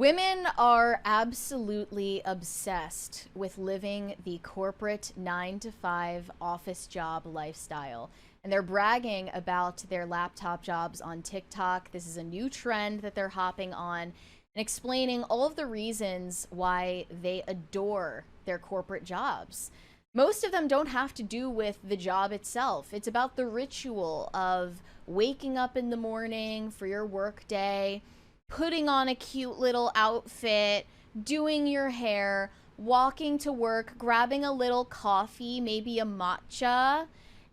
Women are absolutely obsessed with living the corporate 9 to 5 office job lifestyle. And they're bragging about their laptop jobs on TikTok. This is a new trend that they're hopping on and explaining all of the reasons why they adore their corporate jobs. Most of them don't have to do with the job itself. It's about the ritual of waking up in the morning for your work day, putting on a cute little outfit, doing your hair, walking to work, grabbing a little coffee, maybe a matcha,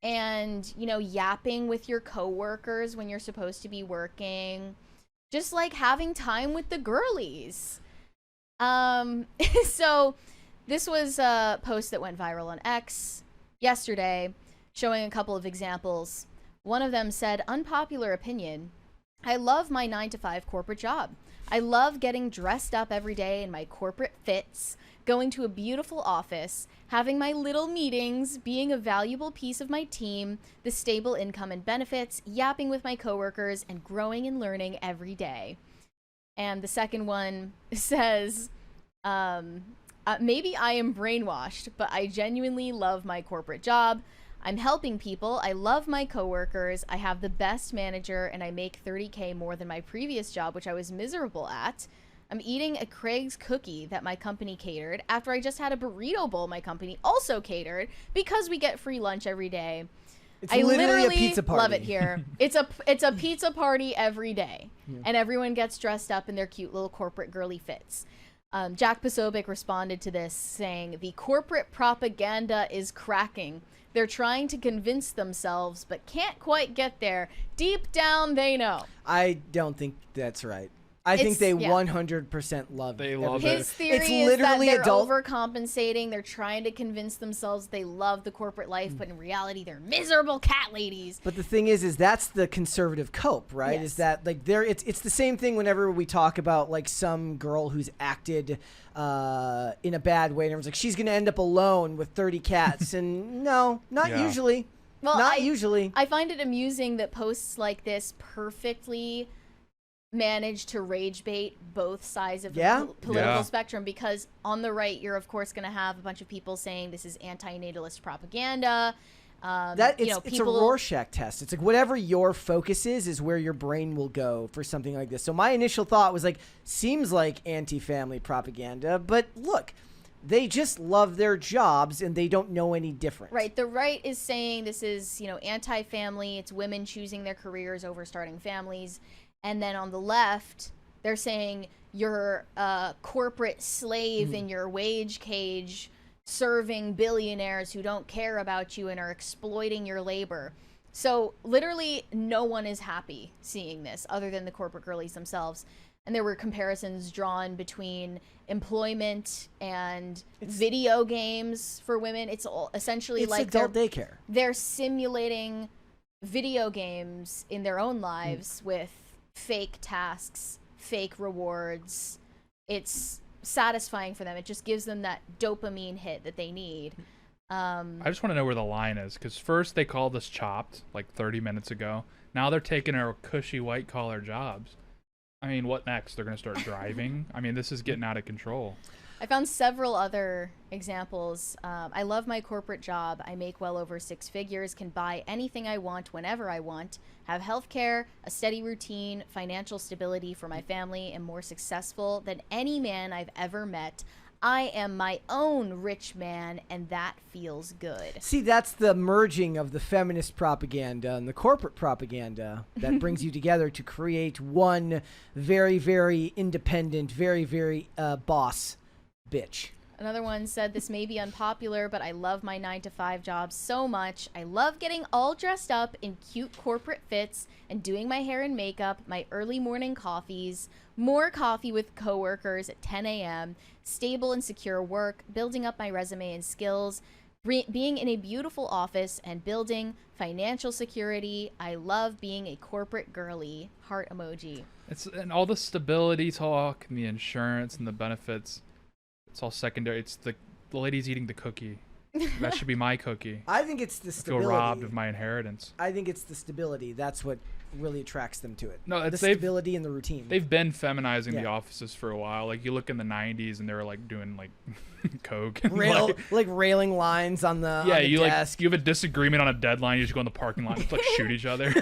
and, yapping with your coworkers when you're supposed to be working. Just like having time with the girlies. So this was a post that went viral on X yesterday, showing a couple of examples. One of them said, unpopular opinion, I love my 9 to 5 corporate job. I love getting dressed up every day in my corporate fits, going to a beautiful office, having my little meetings, being a valuable piece of my team, the stable income and benefits, yapping with my coworkers, and growing and learning every day. And the second one says, maybe I am brainwashed, but I genuinely love my corporate job. I'm helping people. I love my coworkers. I have the best manager, and I make $30K more than my previous job, which I was miserable at. I'm eating a Craig's cookie that my company catered after I just had a burrito bowl my company also catered because we get free lunch every day. It's literally a pizza party. Love it here. It's a pizza party every day, and everyone gets dressed up in their cute little corporate girly fits. Jack Posobiec responded to this saying, the corporate propaganda is cracking. They're trying to convince themselves, but can't quite get there. Deep down, they know. I don't think that's right. I think they 100% love it. They love His theory is that they're overcompensating. They're trying to convince themselves they love the corporate life, but in reality, they're miserable cat ladies. But the thing is that's the conservative cope, right? Yes. Is that like it's the same thing whenever we talk about like some girl who's acted in a bad way, and everyone's like, she's gonna end up alone with 30 cats, and no, not usually. Well, not usually. I find it amusing that posts like this perfectly manage to rage bait both sides of the political spectrum, because on the right, you're of course going to have a bunch of people saying this is anti-natalist propaganda. It's a Rorschach test. It's like whatever your focus is where your brain will go for something like this. So my initial thought was like, seems like anti-family propaganda, but look, they just love their jobs and they don't know any different. Right. The right is saying this is, anti-family. It's women choosing their careers over starting families. And then on the left, they're saying you're a corporate slave in your wage cage, serving billionaires who don't care about you and are exploiting your labor. So literally no one is happy seeing this other than the corporate girlies themselves. And there were comparisons drawn between employment and video games for women. It's all essentially like adult daycare. They're simulating video games in their own lives with fake tasks, fake rewards. It's satisfying for them. It just gives them that dopamine hit that they need. I just want to know where the line is, because first they called us chopped like 30 minutes ago. Now they're taking our cushy white collar jobs. I mean, what next? They're going to start driving? I mean, this is getting out of control. I found several other examples. I love my corporate job. I make well over 6 figures, can buy anything I want whenever I want, have health care, a steady routine, financial stability for my family, and more successful than any man I've ever met. I am my own rich man, and that feels good. See, that's the merging of the feminist propaganda and the corporate propaganda that brings you together to create one very, very independent, very, very boss bitch. Another one said, this may be unpopular, but I love my 9 to 5 job so much. I love getting all dressed up in cute corporate fits and doing my hair and makeup, my early morning coffees, more coffee with coworkers at 10 a.m., stable and secure work, building up my resume and skills, being in a beautiful office and building financial security. I love being a corporate girly. Heart emoji. And all the stability talk and the insurance and the benefits. It's all secondary. It's the lady's eating the cookie. That should be my cookie. I think it's the I stability. feel robbed of my inheritance. I think it's the stability. That's what really attracts them to it. No, it's the stability and the routine. They've been feminizing the offices for a while. Like you look in the 90s and they were like doing like coke and like railing lines on the on the desk. Like you have a disagreement on a deadline, you just go in the parking lot and just, like shoot each other.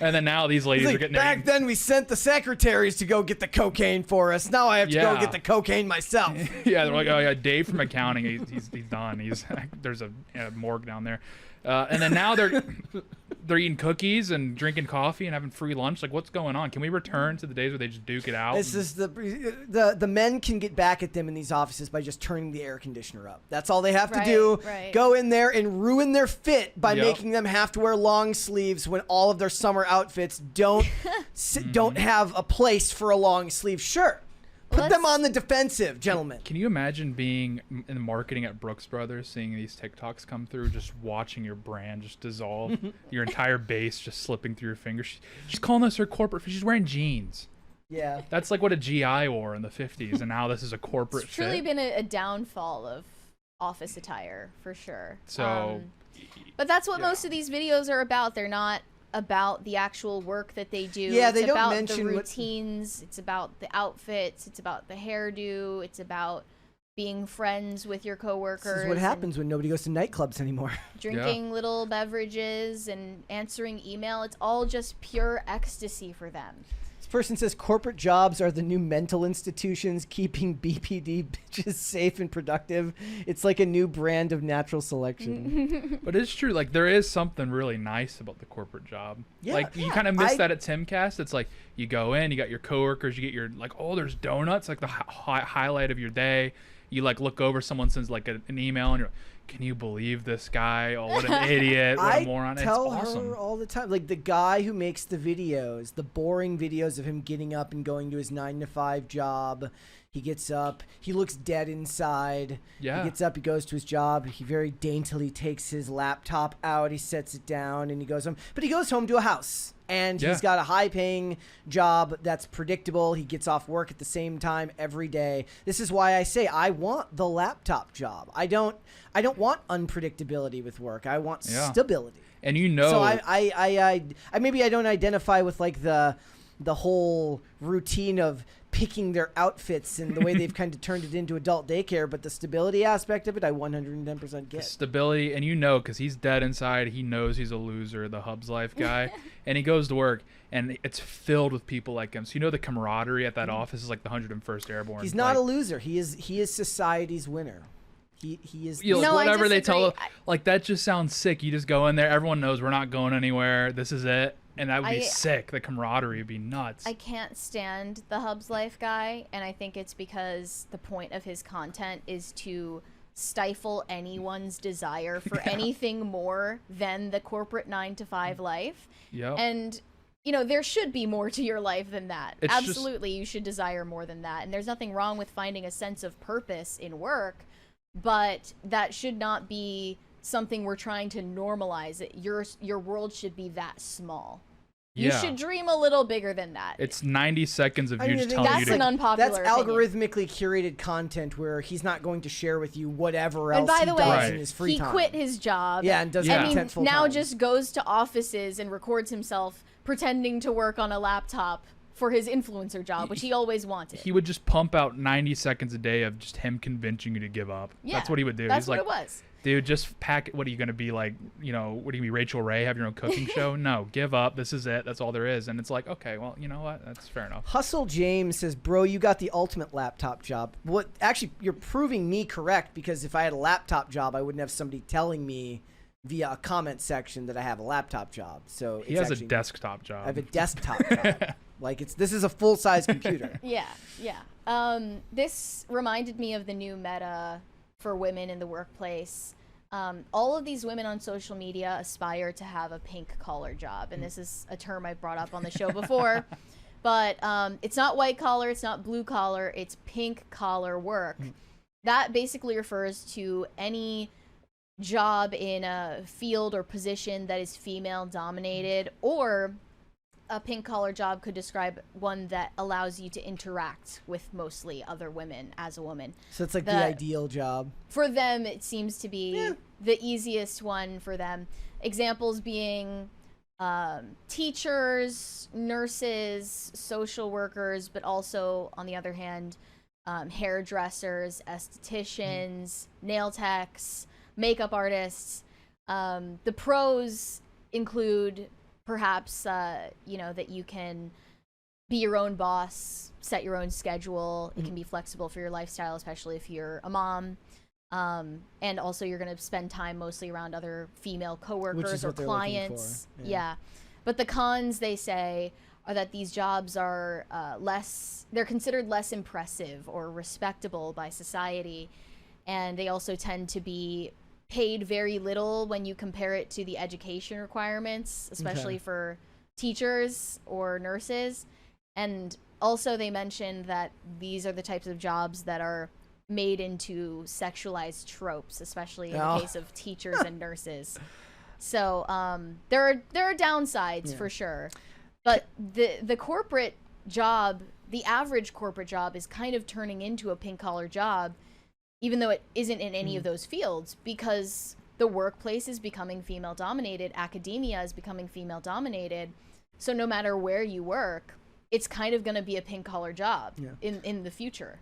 And then now these ladies are getting back then we sent the secretaries to go get the cocaine for us. Now I have to go get the cocaine myself. Yeah, they're like, oh yeah, Dave from accounting, he's done. There's a morgue down there. And then now they're eating cookies and drinking coffee and having free lunch. Like, what's going on? Can we return to the days where they just duke it out? This is the men can get back at them in these offices by just turning the air conditioner up. That's all they have to do. Right. Go in there and ruin their fit by making them have to wear long sleeves when all of their summer outfits don't have a place for a long sleeve shirt. Put them on the defensive, gentlemen. Can you imagine being in marketing at Brooks Brothers, seeing these TikToks come through, just watching your brand just dissolve, your entire base just slipping through your fingers? She's calling us her corporate. She's wearing jeans. Yeah. That's like what a GI wore in the 50s, and now this is a corporate It's truly been a downfall of office attire, for sure. So... but that's what most of these videos are about. They're not about the actual work that they do. Yeah, they it's don't about mention the routines. It's about the outfits. It's about the hairdo. It's about being friends with your coworkers. This is what happens when nobody goes to nightclubs anymore. Drinking little beverages and answering email. It's all just pure ecstasy for them. This person says corporate jobs are the new mental institutions keeping BPD bitches safe and productive. It's like a new brand of natural selection. But it's true. Like, there is something really nice about the corporate job. Yeah. Like, you kind of miss that at Timcast. It's like you go in, you got your coworkers, you get your, like, oh, there's donuts, like the highlight of your day. You, like, look over, someone sends, like, an email, and you're like, can you believe this guy? Oh, what an idiot. What a moron. I tell her all the time. Like, the guy who makes the videos, the boring videos of him getting up and going to his 9-to-5 job. He gets up. He looks dead inside. Yeah. He gets up. He goes to his job. He very daintily takes his laptop out. He sets it down, and he goes home. But he goes home to a house. And he's got a high-paying job that's predictable. He gets off work at the same time every day. This is why I say I want the laptop job. I don't want unpredictability with work. I want stability. And you know, so I maybe I don't identify with like the whole routine of picking their outfits and the way they've kind of turned it into adult daycare, but the stability aspect of it, I 110% get. Stability, and you know, because he's dead inside, he knows he's a loser, the Hubs Life guy, and he goes to work, and it's filled with people like him. So you know the camaraderie at that office is like the 101st Airborne. He's not a loser. He is society's winner. He is. You know, whatever they tell him, like that just sounds sick. You just go in there, everyone knows we're not going anywhere. This is it. And that would be sick. The camaraderie would be nuts. I can't stand the Hubs Life guy, and I think it's because the point of his content is to stifle anyone's desire for anything more than the corporate 9-to-5 life. Yeah. And you know, there should be more to your life than that. Absolutely, you should desire more than that. And there's nothing wrong with finding a sense of purpose in work, but that should not be something we're trying to normalize. Your world should be that small. You should dream a little bigger than that. It's 90 seconds of you just telling you that's an unpopular That's opinion. algorithmically curated content where he's not going to share with you whatever else and by the way, does in his free he time. quit his job. Yeah, and does content full now time. just goes to offices and records himself pretending to work on a laptop for his influencer job, which he always wanted. He would just pump out 90 seconds a day of just him convincing you to give up. Yeah, that's what he would do. That's He's what like, it was. Dude, just pack it. What are you going to be like? You know, what are you going to be, Rachel Ray, have your own cooking show? No, give up. This is it. That's all there is. And it's like, okay, well, you know what? That's fair enough. Hustle James says, bro, you got the ultimate laptop job. What? Actually, you're proving me correct, because if I had a laptop job, I wouldn't have somebody telling me via a comment section that I have a laptop job. So he has a desktop job. I have a desktop job. Like this is a full-size computer. Yeah. This reminded me of the new meta for women in the workplace. All of these women on social media aspire to have a pink collar job, and this is a term I brought up on the show before. But it's not white collar, it's not blue collar, it's pink collar work. That basically refers to any job in a field or position that is female dominated, or a pink collar job could describe one that allows you to interact with mostly other women as a woman. So it's like the ideal job. For them, it seems to be the easiest one for them. Examples being teachers, nurses, social workers, but also, on the other hand, hairdressers, estheticians, nail techs, makeup artists. The pros include perhaps, that you can be your own boss, set your own schedule. It can be flexible for your lifestyle, especially if you're a mom. And also you're going to spend time mostly around other female coworkers or clients. Yeah. But the cons, they say, are that these jobs are they're considered less impressive or respectable by society. And they also tend to be paid very little when you compare it to the education requirements, especially for teachers or nurses. And also they mentioned that these are the types of jobs that are made into sexualized tropes, especially in the case of teachers and nurses. So there are downsides for sure. But the corporate job, the average corporate job, is kind of turning into a pink-collar job, even though it isn't in any of those fields, because the workplace is becoming female-dominated, academia is becoming female-dominated. So no matter where you work, it's kind of going to be a pink-collar job in the future.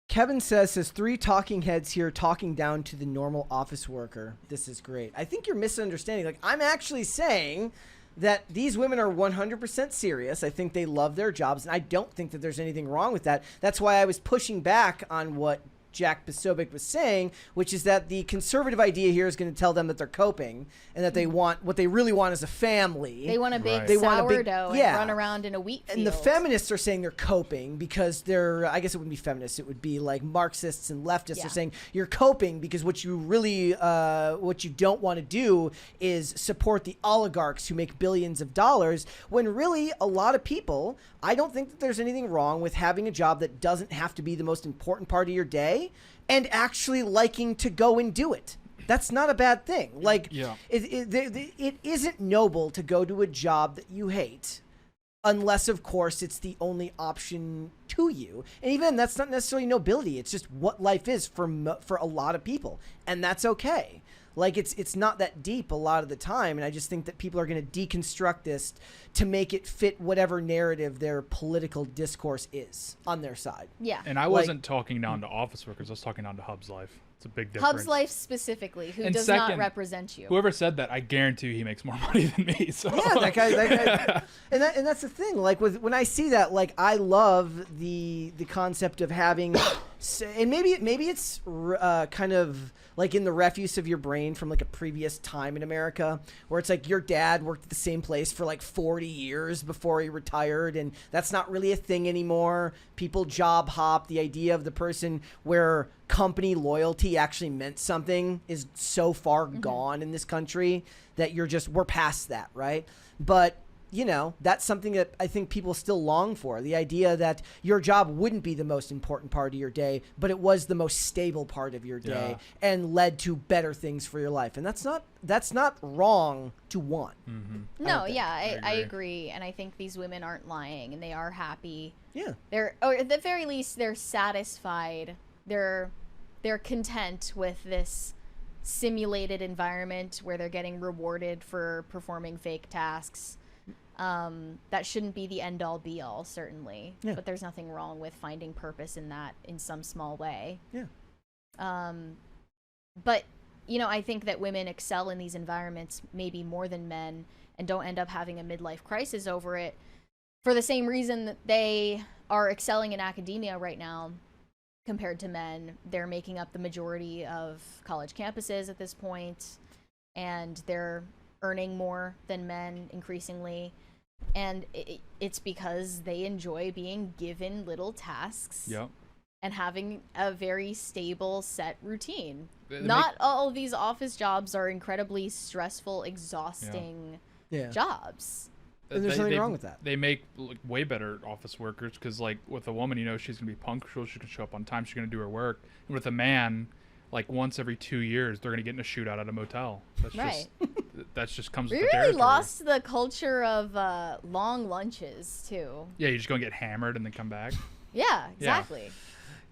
Kevin says 3 talking heads here talking down to the normal office worker. This is great. I think you're misunderstanding. Like, I'm actually saying that these women are 100% serious. I think they love their jobs, and I don't think that there's anything wrong with that. That's why I was pushing back on what Jack Posobiec was saying, which is that the conservative idea here is going to tell them that they're coping and that they want what they really want is a family. They want a big sourdough and run around in a wheat field. And the feminists are saying they're coping because they're, I guess it wouldn't be feminists, it would be like Marxists and leftists are saying you're coping because what you really, what you don't want to do is support the oligarchs who make billions of dollars, when really a lot of people, I don't think that there's anything wrong with having a job that doesn't have to be the most important part of your day and actually liking to go and do it. That's not a bad thing. Like, it isn't noble to go to a job that you hate, unless, of course, it's the only option to you. And even that's not necessarily nobility. It's just what life is for a lot of people, and that's okay. Like, it's not that deep a lot of the time, and I just think that people are going to deconstruct this to make it fit whatever narrative their political discourse is on their side. Yeah. And I wasn't talking down to office workers. I was talking down to Hub's Life. It's a big difference. Hub's Life specifically, who does second, not represent you. Whoever said that, I guarantee he makes more money than me. So. Yeah, that guy and that's the thing. Like, when I see that, like, I love the concept of having, and maybe it's kind of like in the refuse of your brain from like a previous time in America, where it's like your dad worked at the same place for like 40 years before he retired, and that's not really a thing anymore. People job hop. The idea of the person where company loyalty actually meant something is so far gone in this country that we're past that, right? But that's something that I think people still long for. The idea that your job wouldn't be the most important part of your day, but it was the most stable part of your day and led to better things for your life. And that's not wrong to want. Mm-hmm. No, I agree. And I think these women aren't lying, and they are happy. Yeah. Or at the very least, they're satisfied. They're content with this simulated environment where they're getting rewarded for performing fake tasks. That shouldn't be the end all be all, certainly. Yeah. But there's nothing wrong with finding purpose in that in some small way. Yeah. But, I think that women excel in these environments maybe more than men and don't end up having a midlife crisis over it for the same reason that they are excelling in academia right now compared to men. They're making up the majority of college campuses at this point, and they're earning more than men increasingly. And it's because they enjoy being given little tasks and having a very stable set routine. Not all of these office jobs are incredibly stressful, exhausting jobs. And there's nothing wrong with that. They make way better office workers because, like, with a woman, she's going to be punctual. She's going to show up on time. She's going to do her work. And with a man, like, once every 2 years, they're going to get in a shootout at a motel. That's just comes with the territory. We really lost the culture of long lunches, too. Yeah, you're just going to get hammered and then come back. Yeah, exactly.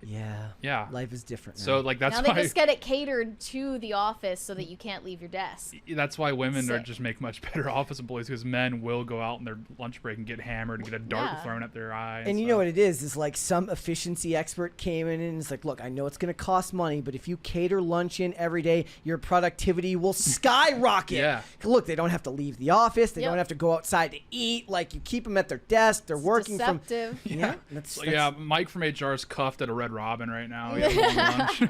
Yeah. Life is different now. So like that's now why they just get it catered to the office so that you can't leave your desk. that's why women are Sick. just make much better office employees, because men will go out in their lunch break and get hammered and get a dart thrown at their eye. And you know what it is like some efficiency expert came in and it's like, look, I know it's going to cost money, but if you cater lunch in every day, your productivity will skyrocket. Yeah. Look, they don't have to leave the office. They don't have to go outside to eat. Like, you keep them at their desk. They're working deceptive. from... Yeah. Yeah, Mike from HR is cuffed at a Red Robin right now. He has lunch.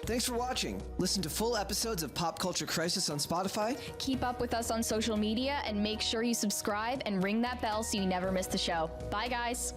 Thanks for watching. Listen to full episodes of Pop Culture Crisis on Spotify. Keep up with us on social media and make sure you subscribe and ring that bell so you never miss the show. Bye, guys.